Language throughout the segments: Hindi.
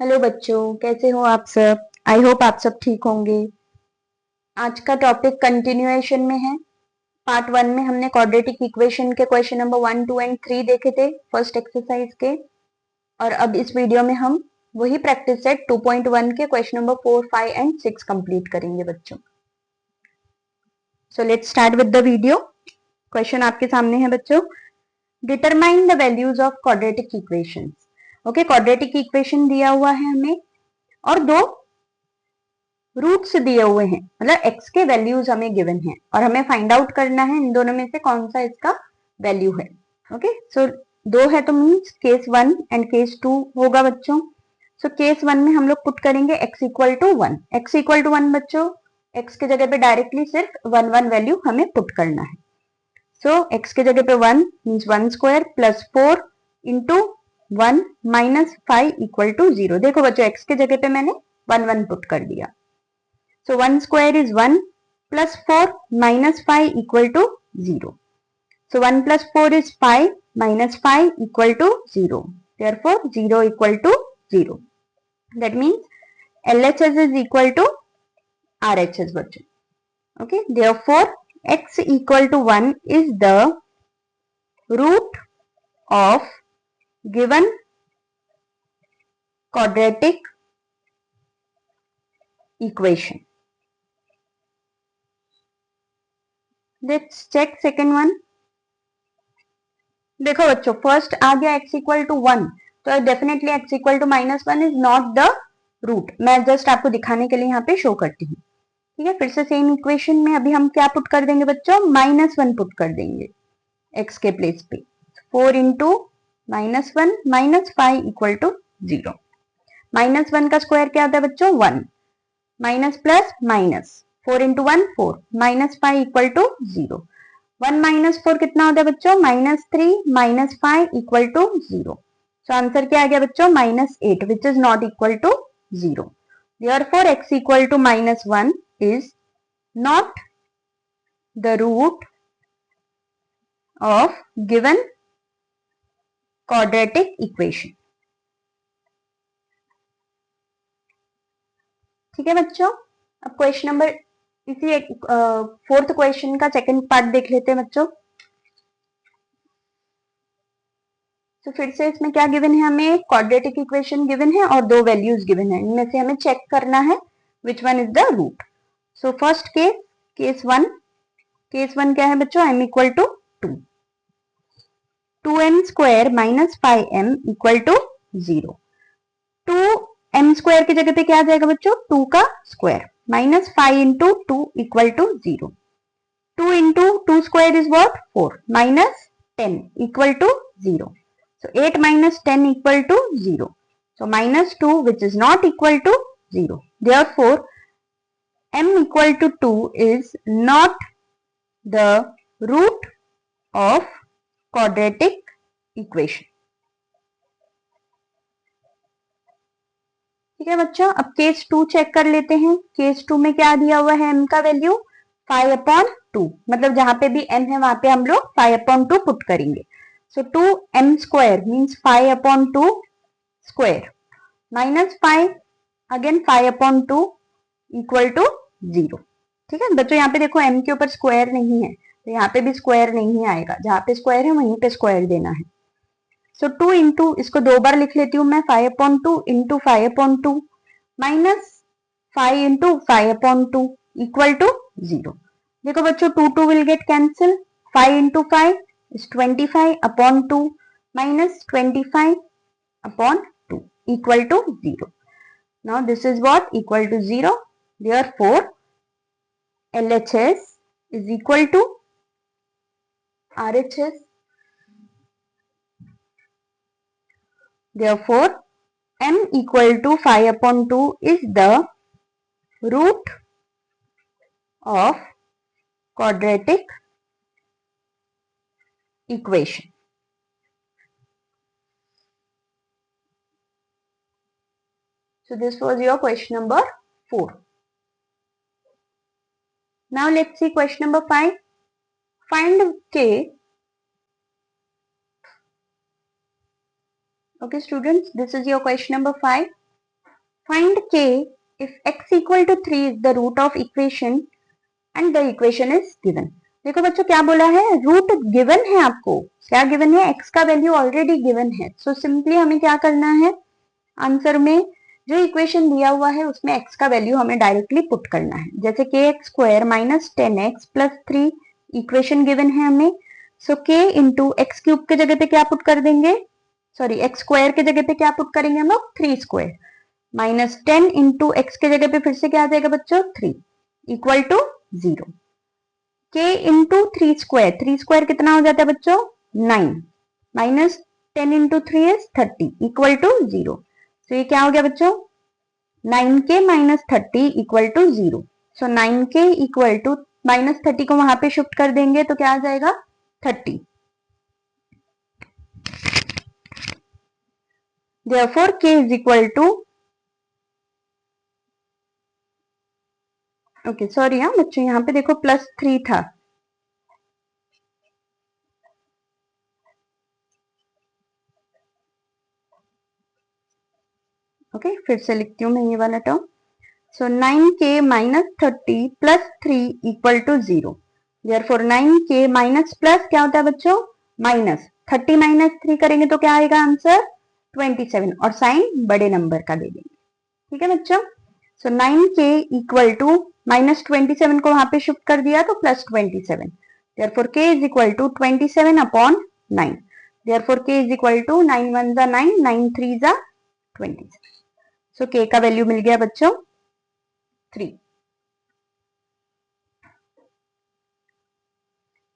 हेलो बच्चों, कैसे हो आप सब। आई होप आप सब ठीक होंगे। आज का टॉपिक कंटिन्यूएशन में है। पार्ट 1 में हमने क्वाड्रेटिक इक्वेशन के क्वेश्चन नंबर 1, 2 एंड 3 देखे थे फर्स्ट एक्सरसाइज के। और अब इस वीडियो में हम वही प्रैक्टिस सेट 2.1 के क्वेश्चन नंबर 4, 5 एंड 6 कंप्लीट करेंगे बच्चों। So let's start with the video. Question आपके सामने है बच्चों। Determine the values of quadratic equation. Okay, quadratic equation दिया हुआ है हमें और दो रूट्स दिए हुए हैं, मतलब x के वैल्यूज हमें गिवन है और हमें फाइंड आउट करना है इन दोनों में से कौन सा इसका वैल्यू है। ओके, सो दो है तो मीन्स केस 1 एंड केस 2 होगा बच्चों। सो केस 1 में हम लोग पुट करेंगे x equal to 1। x equal to 1 बच्चों, x के जगह पे डायरेक्टली सिर्फ 1 वैल्यू हमें पुट करना है। सो x के जगह पे 1 means 1 square plus 4 into 1 minus 5 equal to 0। देखो बच्चों, x के जगह पे मैंने 1 पुट कर दिया। So 1 square is 1 plus 4 minus 5 equal to 0. So 1 plus 4 is 5 minus 5 equal to 0. Therefore 0 equal to 0. That means LHS is equal to RHS बच्चों. Okay. Therefore x equal to 1 is the root of given quadratic equation. Let's check second one. देखो बच्चों, फर्स्ट आ गया x इक्वल टू 1, तो definitely x equal to -1 is not the root. मैं जस्ट आपको दिखाने के लिए यहाँ पे शो करती हूँ। ठीक है, फिर से सेम इक्वेशन में अभी हम क्या पुट कर देंगे बच्चों, -1 पुट कर देंगे x के प्लेस पे। 4 इंटू -1 माइनस 5 इक्वल टू 0। -1 का स्क्वायर क्या होता है बच्चों, 1। Minus plus minus 4 into 1 4 minus 5 equal to 0। 1 minus 4 कितना होता है बच्चों, -3 minus 5 equal to 0। So answer क्या आ गया बच्चों, -8 which is not equal to 0। Therefore x equal to -1 is not the root of given quadratic equation. ठीक है बच्चों, अब क्वेश्चन नंबर इसी फोर्थ क्वेश्चन का सेकंड पार्ट देख लेते हैं बच्चों। तो फिर से इसमें क्या गिवन है, हमें क्वाड्रेटिक इक्वेशन गिवन है और दो वैल्यूज गिवन है। इनमें से हमें चेक करना है which one is the root. So first case, case one क्या है बच्चों, m equal to 2। 2m square minus 5m equal to 0। 2m square की जगह पे क्या आ जाएगा बच्चों, 2 का square minus 5 into 2 equal to 0। 2 into 2 square is what, 4 minus 10 equal to 0। So 8 minus 10 equal to 0. So minus 2 which is not equal to 0. Therefore m equal to 2 is not the root of quadratic equation. ठीक है बच्चों, अब केस 2 चेक कर लेते हैं। केस 2 में क्या दिया हुआ है, m का वैल्यू 5/2, मतलब जहां पे भी m है वहां पे हम लोग 5/2 पुट करेंगे। So 2m square means 5/2 square minus 5 again 5/2 equal to 0। ठीक है बच्चों, यहाँ पे देखो m के ऊपर स्क्वायर नहीं है तो यहाँ पे भी स्क्वायर नहीं आएगा, जहां पे स्क्वायर है वहीं पे स्क्वायर देना है। सो 2 इंटू, इसको दो बार लिख लेती हूँ मैं, 5/2 into 5/2 minus 5 into 5/2 equal to 0। देखो बच्चों, 2 will get cancel, 5 into 5 is 25/2 minus 25/2 equal to 0. Now this is what, equal to 0. Therefore LHS is equal to RHS. Therefore m equal to 5/2 is the root of quadratic equation. So this was your question number 4. Now let's see question number 5. Find k. Okay students, this is your question number 5. Find k if x equal to 3 is the root of equation and the equation is given. देखो बच्चों क्या बोला है, रूट गिवन है आपको, क्या गिवन है, x का वैल्यू ऑलरेडी गिवन है. सो सिंपली हमें क्या करना है, आंसर में जो इक्वेशन दिया हुआ है उसमें x का वैल्यू हमें डायरेक्टली पुट करना है. जैसे के x square minus 10x plus 3 equation given है हमें. सो k इंटू एक्स क्यूब के जगह पे क्या पुट कर देंगे, सॉरी एक्स स्क्वायर के जगह पे क्या पुट करेंगे हम लोग, 3 स्क्वायर माइनस 10 इंटू एक्स के जगह पे फिर से क्या आ जाएगा बच्चों, 3 equal to 0. k into 3 square कितना हो जाता है बच्चों, 9 minus 10 into 3 is 30 equal to 0. तो ये क्या हो गया बच्चों, 9k minus 30 equal to 0. So 9k equal to minus 30 को वहां पे शिफ्ट कर देंगे तो क्या आ जाएगा, 30. Therefore k is equal to, okay sorry हाँ बच्चों, यहाँ पे देखो प्लस 3 था, ओके फिर से लिखती हूँ मैं ये वाला term. So 9k minus 30 plus 3 equal to 0. Therefore 9k minus plus क्या होता है बच्चों, माइनस 30 माइनस 3 करेंगे तो क्या आएगा आंसर, 27, और साइन बड़े नंबर का दे देंगे. ठीक है बच्चों. सो 9k इक्वल टू माइनस 27 को वहां पे शिफ्ट कर दिया तो plus 27. Therefore k is equal to 27 upon 9. Therefore k is equal to 9 1 जा 9, 9 3 जा 27. सो k का वैल्यू मिल गया बच्चों 3.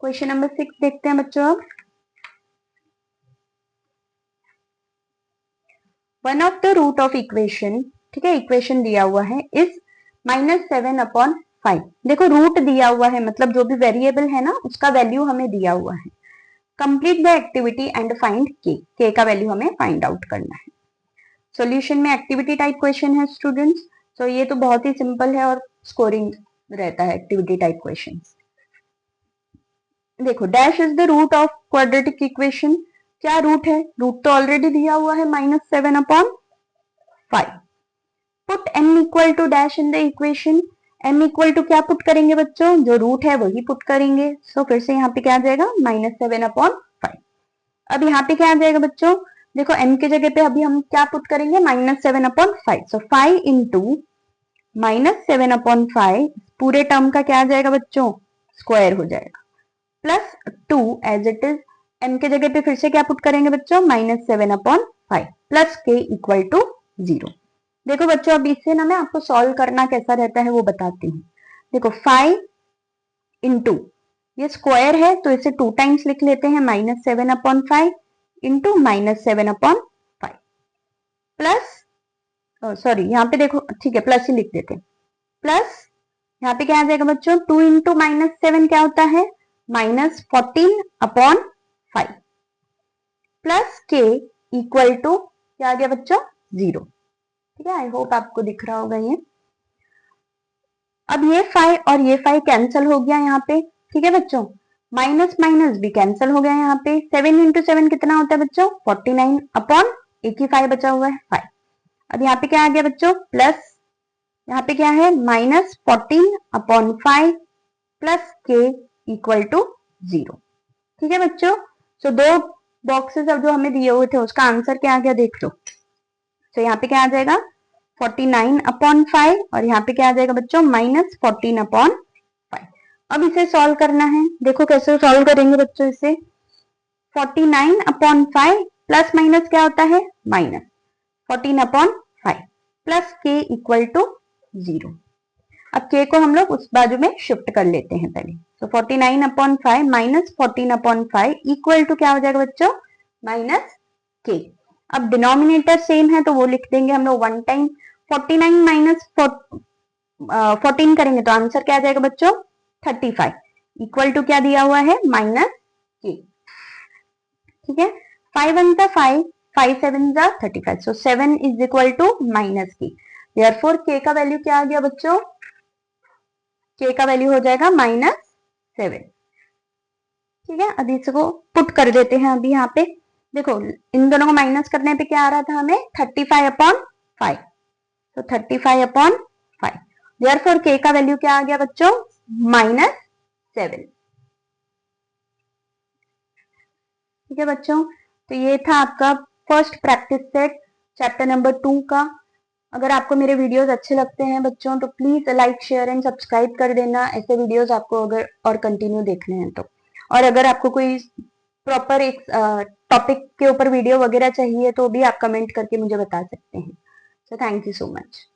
क्वेश्चन नंबर 6 देखते हैं बच्चों. अब one of the root of equation, ठीक है इक्वेशन दिया हुआ है, इज -7 अपॉन 5. देखो रूट दिया हुआ है मतलब जो भी वेरिएबल है ना उसका वैल्यू हमें दिया हुआ है. Complete the activity and find k का वैल्यू हमें फाइंड आउट करना है. सॉल्यूशन में एक्टिविटी टाइप क्वेश्चन है स्टूडेंट्स. तो ये तो बहुत ही सिंपल है और स्कोरिंग रहता है एक्टिविटी टाइप क्वेश्चन. देखो dash is the root of quadratic equation. क्या रूट है, रूट तो ऑलरेडी दिया हुआ है -7 upon 5. Put m equal to dash in the equation. m equal to क्या पुट करेंगे बच्चों, जो रूट है वही पुट करेंगे. सो फिर से यहाँ पे क्या आ जाएगा, -7 अपॉन 5. अब यहाँ पे क्या आ जाएगा बच्चों, देखो m के जगह पे अभी हम क्या पुट करेंगे, -7 अपॉन 5. सो 5 इंटू -7 अपॉन 5 पूरे टर्म का क्या आ जाएगा बच्चों, स्क्वायर हो जाएगा, plus 2 as it is. m के जगह पे फिर से क्या पुट करेंगे बच्चों, -7 upon 5 plus k equal to 0. देखो बच्चों अब इससे ना मैं आपको सॉल्व करना कैसा रहता है वो बताती हूँ. देखो 5 इंटू ये स्क्वायर है तो इसे 2 टाइम्स लिख लेते हैं, -7 upon 5 into -7 upon 5 plus, sorry यहाँ पे देखो ठीक है प्लस ही लिख देते हैं, प्लस यहाँ पे क्या आ जाएगा बच्चों, 2 इंटू -7 क्या होता है, -14 upon 5 plus k equal to क्या आ गया बच्चों, 0. ठीक है, आई होप आपको दिख रहा होगा ये. अब ये 5 और ये 5 कैंसिल हो गया यहाँ पे. ठीक है बच्चों, माइनस माइनस भी कैंसिल हो गया यहाँ पे. 7 इंटू 7 कितना होता है बच्चों, 49 अपॉन एक ही 5 बचा हुआ है 5. अब यहाँ पे क्या आ गया बच्चों, प्लस यहाँ पे क्या है, -14 upon 5 plus k equal to 0. ठीक है बच्चों. सो दो बॉक्सेस अब जो हमें दिए हुए थे उसका आंसर क्या आ गया देख लो. तो यहाँ पे क्या आ जाएगा 49 अपॉन 5 और यहाँ पे क्या आ जाएगा बच्चों, -14 अपॉन 5. अब इसे सॉल्व करना है. देखो कैसे सॉल्व करेंगे बच्चों इसे. 49 अपॉन 5 प्लस माइनस क्या होता है, minus 14 upon 5 plus k equal to 0. अब k को हम लोग उस बाजू में शिफ्ट कर लेते हैं पहले. तो 49 upon 5 minus 14 upon 5 equal to क्या हो जाएगा बच्चों, माइनस k. अब डिनोमिनेटर सेम है तो वो लिख देंगे हम लोग 1 टाइम. 49 माइनस 14 करेंगे तो आंसर क्या आ जाएगा बच्चों, 35 इक्वल टू क्या दिया हुआ है, माइनस k. ठीक है, 5 1 जा 5, 5 7 जा 35. So 7 is equal to minus k. Therefore k का वैल्यू क्या आ गया बच्चों, k का वैल्यू हो जाएगा -7. ठीक है, अभी इसको पुट कर देते हैं. अभी यहाँ पे देखो इन दोनों को माइनस करने पे क्या आ रहा था हमें, 35 अपॉन 5. तो 35/5। देयरफॉर k का वैल्यू क्या आ गया बच्चों? -7। ठीक है बच्चों, तो ये था आपका first practice set chapter number 2 का। अगर आपको मेरे वीडियोस अच्छे लगते हैं बच्चों तो please like share and subscribe कर देना, ऐसे वीडियोस आपको अगर और कंटिन्यू देखने हैं तो। और अगर आपको कोई प्रॉपर एक टॉपिक के ऊपर वीडियो वगैरह चाहिए तो भी आप कमेंट करके मुझे बता सकते हैं। So thank you so much.